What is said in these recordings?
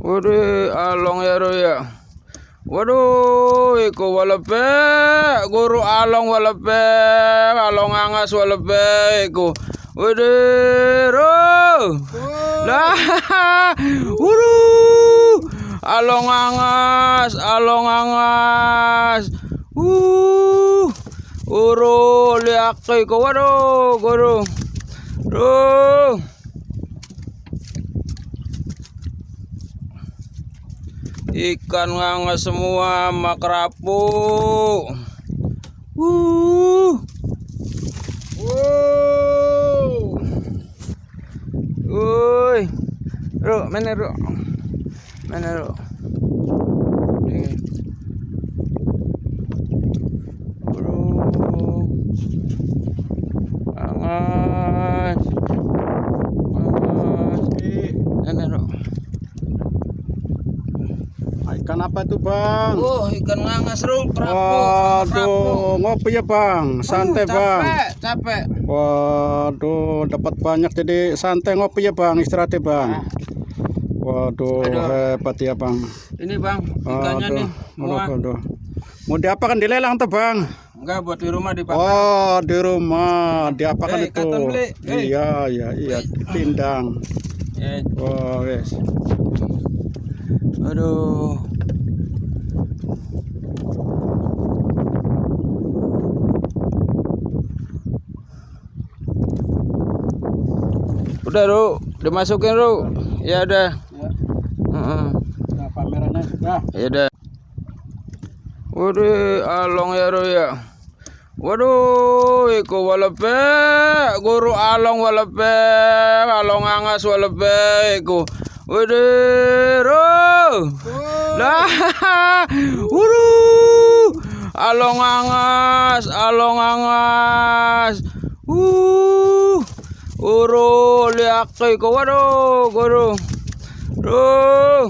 Waduh, along ya ro ya. Waduh, iku walepe, guru along walepe, along angas walepe iku. Waduh, ro. Lah, waduh, along angas, along angas. Uro liak iku, waduh, guru. Ro. Ikan ngangas semua sama kerapu. Woi, ro, mana ro? Mana ro? Angas, mana ro? Ikan apa tuh bang? Ikan ngangas ro, kerapu. Waduh, ngopi ya bang, santai bang. Capek. Waduh, dapat banyak jadi santai ngopi ya bang, istirahat ya bang. Waduh, hebat ya bang. Ini bang, ikannya nih. Waduh. Mau diapakan, dilelang tuh bang? Enggak, buat di rumah dipakai. Oh, di rumah diapakan itu? Iya, pindang. Oh, yes. Aduh. Udah ro, dimasukin ro. Ya udah. Nah, pamerannya sudah. Ya udah. Waduh, along ya ro ya. Waduh, iku walepe, guru along walepe, along angas walepe iku. Waduh, ro. Lah, waduh, along angas, along angas. Uro liak iku, waduh, guru. Ro.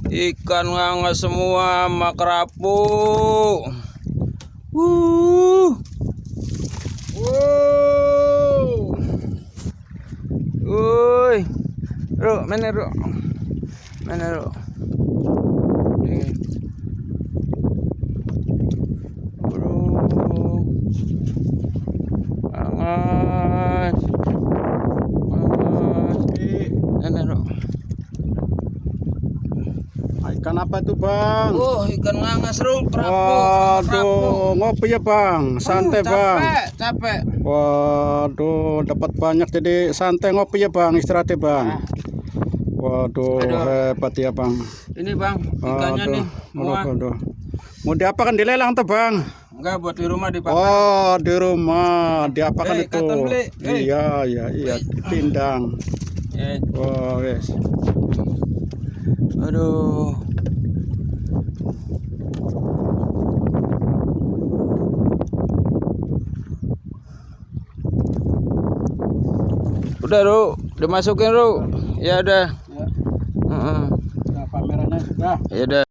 Ikan ngangas semua sama kerapu. Woi, ro, mana ro? Mana ro? Angas, mana ro? Ikan apa tuh bang? Ikan ngangas ro, kerapu. Waduh, ngopi ya bang, santai bang. Capek. Waduh, dapat banyak jadi santai ngopi ya bang, istirahat ya bang. Waduh, hebat ya bang. Ini bang, ikannya nih. Waduh. Mau diapakan, dilelang tuh bang? Enggak, buat di rumah dipakai. Oh, di rumah diapakan itu? Iya, pindang. Oh, yes. Aduh. Udah ro, dimasukin ro. Ya udah. Nah, pamerannya sudah. Ya udah.